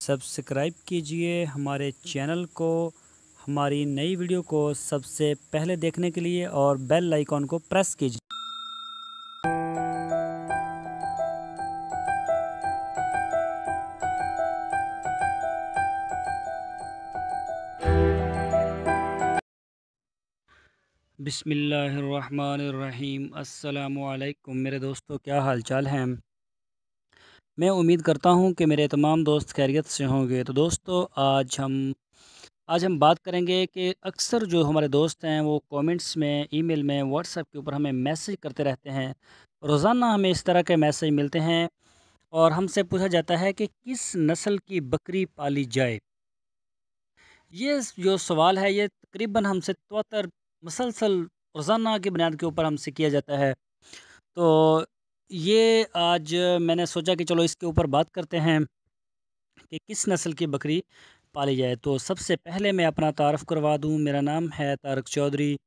Subscribe कीजिए हमारे channel को, हमारी नई वीडियो को सबसे पहले देखने के लिए और बेल आइकॉन को प्रेस कीजिए। बिस्मिल्लाहिर्रहमानिर्रहीम। अस्सलामुअलैकुम मेरे दोस्तों, क्या हाल चाल हैं। मैं उम्मीद करता हूं कि मेरे तमाम दोस्त खैरियत से होंगे। तो दोस्तों, आज हम बात करेंगे कि अक्सर जो हमारे दोस्त हैं वो कमेंट्स में, ईमेल में, व्हाट्सएप के ऊपर हमें मैसेज करते रहते हैं। रोज़ाना हमें इस तरह के मैसेज मिलते हैं और हमसे पूछा जाता है कि किस नस्ल की बकरी पाली जाए। ये जो सवाल है ये तकरीबन हमसे तवत्तर मुसलसल रोज़ाना की बुनियाद के ऊपर हमसे किया जाता है। तो ये आज मैंने सोचा कि चलो इसके ऊपर बात करते हैं कि किस नस्ल की बकरी पाली जाए। तो सबसे पहले मैं अपना तारफ़ करवा दूँ। मेरा नाम है तारक चौधरी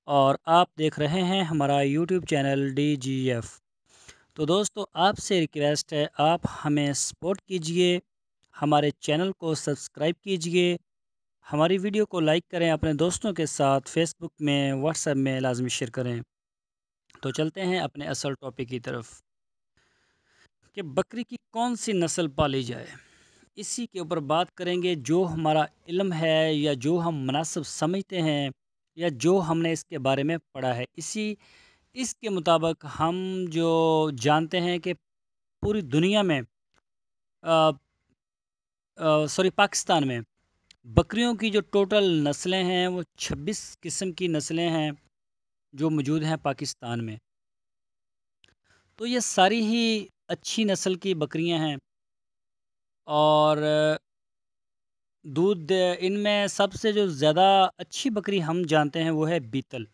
और आप देख रहे हैं हमारा यूट्यूब चैनल DGF। तो दोस्तों, आपसे रिक्वेस्ट है, आप हमें सपोर्ट कीजिए, हमारे चैनल को सब्सक्राइब कीजिए, हमारी वीडियो को लाइक करें, अपने दोस्तों के साथ फेसबुक में, व्हाट्सएप में लाजमी शेयर करें। तो चलते हैं अपने असल टॉपिक की तरफ कि बकरी की कौन सी नस्ल पाली जाए। इसी के ऊपर बात करेंगे। जो हमारा इल्म है या जो हम मुनासिब समझते हैं या जो हमने इसके बारे में पढ़ा है, इसके मुताबिक हम जो जानते हैं कि पूरी दुनिया में सॉरी पाकिस्तान में बकरियों की जो टोटल नस्लें हैं वो 26 किस्म की नस्लें हैं जो मौजूद हैं पाकिस्तान में। तो ये सारी ही अच्छी नस्ल की बकरियां हैं और दूध इनमें सबसे जो ज़्यादा अच्छी बकरी हम जानते हैं वो है बीतल।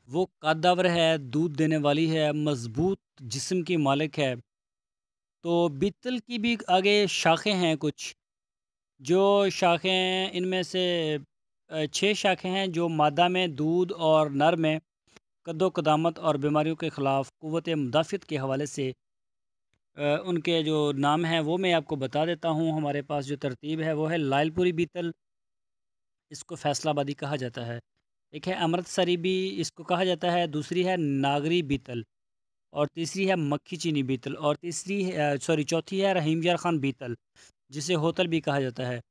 वो कद्दावर है, दूध देने वाली है, मज़बूत जिस्म की मालिक है। तो बीतल की भी आगे शाखें हैं कुछ, जो शाखें इनमें से 6 शाखें हैं जो मादा में दूध और नर में कद्दो-कदामत और बीमारियों के ख़िलाफ़ क़ुव्वत मुदाफ़ियत के हवाले से उनके जो नाम हैं वो मैं आपको बता देता हूँ। हमारे पास जो तरतीब है वो है लायलपुरी बीतल, इसको फैसलाबादी कहा जाता है। एक है अमृतसरी भी, इसको कहा जाता है। दूसरी है नागरी बीतल और तीसरी है मक्खी चीनी बीतल और चौथी है रहीम यार खान बीतल, जिसे होतल भी कहा जाता है।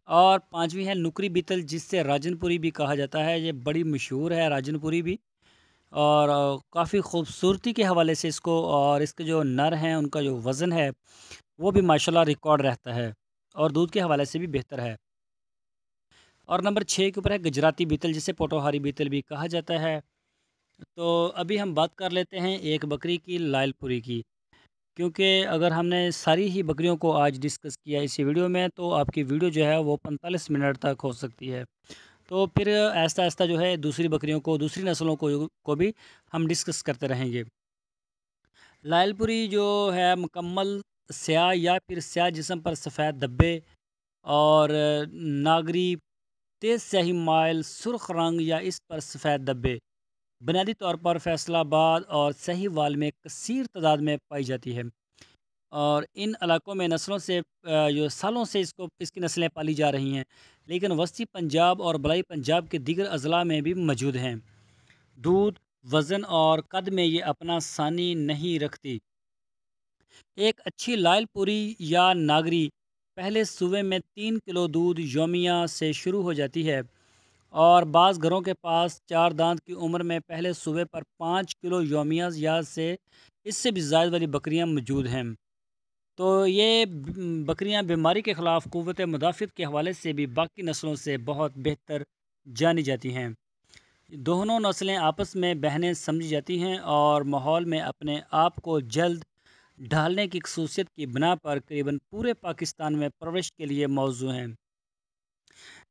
और पांचवी है नुकरी बीतल, जिससे राजनपुरी भी कहा जाता है। ये बड़ी मशहूर है राजनपुरी भी और काफ़ी खूबसूरती के हवाले से इसको, और इसके जो नर हैं उनका जो वज़न है वो भी माशाल्लाह रिकॉर्ड रहता है और दूध के हवाले से भी बेहतर है। और नंबर 6 के ऊपर है गुजराती बीतल, जिसे पोटोहारी बीतल भी कहा जाता है। तो अभी हम बात कर लेते हैं एक बकरी की, लायलपुरी की, क्योंकि अगर हमने सारी ही बकरियों को आज डिस्कस किया इसी वीडियो में तो आपकी वीडियो जो है वो 45 मिनट तक हो सकती है। तो फिर आहिस्ता आहिस्ता जो है दूसरी बकरियों को, दूसरी नस्लों को भी हम डिस्कस करते रहेंगे। लायलपुरी जो है मुकम्मल स्याह या फिर स्याह जिस्म पर सफ़ेद धब्बे और नागरी तेज़ स्याही माइल सुर्ख रंग या इस पर सफ़ेद धब्बे बुनियादी तौर पर फैसलाबाद और सहीवाल में कसीर तादाद में पाई जाती है। और इन इलाकों में नस्लों से जो सालों से इसकी नस्लें पाली जा रही हैं, लेकिन वस्ती पंजाब और बलाई पंजाब के दीगर अजला में भी मौजूद हैं। दूध, वज़न और कद में ये अपना सानी नहीं रखती। एक अच्छी लायलपुरी या नागरी पहले सूबे में 3 किलो दूध योमिया से शुरू हो जाती है और बाज़ घरों के पास 4 दांत की उम्र में पहले सूबे पर 5 किलो योमिया या से इससे भी ज़ायद वाली बकरियां मौजूद हैं। तो ये बकरियां बीमारी के ख़िलाफ़ क़ुव्वत मुदाफ़ियत के हवाले से भी बाकी नस्लों से बहुत बेहतर जानी जाती हैं। दोनों नस्लें आपस में बहनें समझी जाती हैं और माहौल में अपने आप को जल्द ढालने की खसूसियत की बिना पर करीबन पूरे पाकिस्तान में परवरिश के लिए मौजू हैं।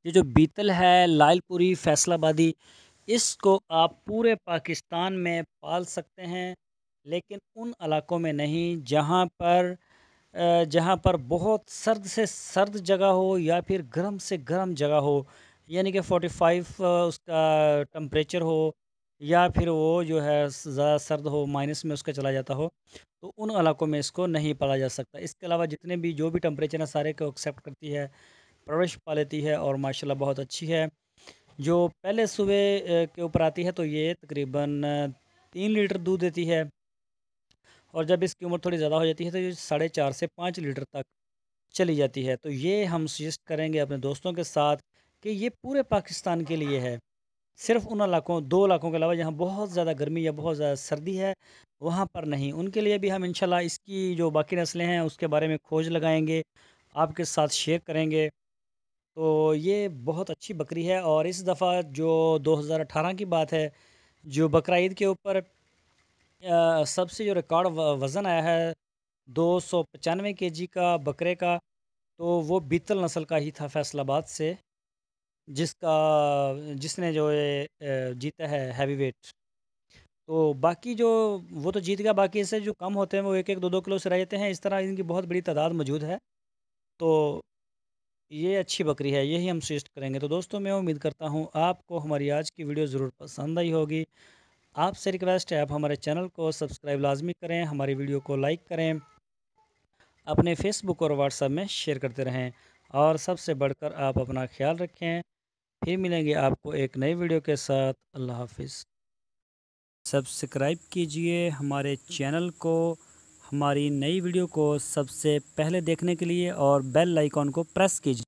ये जो बीतल है, लायलपुरी, फैसलाबादी, इसको आप पूरे पाकिस्तान में पाल सकते हैं, लेकिन उन इलाकों में नहीं जहाँ पर बहुत सर्द से सर्द जगह हो या फिर गर्म से गर्म जगह हो, यानी कि 45 उसका टेम्परेचर हो یا پھر وہ جو ہے زیادہ سرد ہو، مائنس میں اس کا چلا جاتا ہو، تو ان علاقوں میں اس کو نہیں پالا جا سکتا۔ اس کے علاوہ جتنے بھی جو بھی ٹمپریچر ہیں سارے کو ایکسیپٹ کرتی ہے، پرورش پا لیتی ہے اور ماشاءاللہ بہت اچھی ہے۔ جو پہلے صبح کے اوپر آتی ہے تو یہ تقریباً 3 لیٹر دودھ دیتی ہے، اور جب اس کی عمر تھوڑی زیادہ ہو جاتی ہے تو یہ 4.5 سے 5 لیٹر تک چلی جاتی ہے۔ تو یہ ہم سجیسٹ کریں گے اپنے دوستوں کے ساتھ کہ یہ پورے پاکستان کے لیے ہے، صرف ان علاقوں 2 علاقوں کے علاوہ جہاں بہت زیادہ گرمی یا بہت زیادہ سردی ہے وہاں پر نہیں، ان کے لیے بھی ہم انشاءاللہ اس کی جو باقی نسلیں ہیں اس کے بارے میں کھوج لگائیں گے، آپ کے ساتھ شیئر کریں گے۔ تو یہ بہت اچھی بکری ہے، اور اس دفعہ جو 2018 کی بات ہے، جو بقرہ عید کے اوپر سب سے جو ریکارڈ وزن آیا ہے 295 kg کا بکرے کا، تو وہ بیتل نسل کا ہی تھا فیصل آباد سے، جس نے جو جیتا ہے ہیوی ویٹ۔ تو باقی جو وہ تو جیت گیا، باقی اس سے جو کم ہوتے ہیں وہ 1-1 2-2 کلو سے رہ جاتے ہیں، اس طرح ان کی بہت بڑی تعداد موجود ہے۔ تو یہ اچھی بکری ہے، یہی ہم سجیسٹ کریں گے۔ تو دوستوں میں امید کرتا ہوں آپ کو ہماری آج کی ویڈیو ضرور پسند آئی ہوگی۔ آپ سے ریکویسٹ ہے آپ ہمارے چینل کو سبسکرائب لازمی کریں، ہماری ویڈیو کو لائک کریں، اپنے فیس بک اور واٹس ایپ میں شیئر کرتے رہیں، اور سب سے بڑھ کر آپ اپنا خیال رکھیں۔ پھر ملیں گے آپ کو ایک نئی ویڈیو کے ساتھ۔ اللہ حافظ۔ سبسکرائب کیجئے ہمارے چینل کو، ہماری نئی ویڈیو کو سب سے پہلے دیکھنے کے لیے، اور بیل آئیکن کو پریس کیجئے۔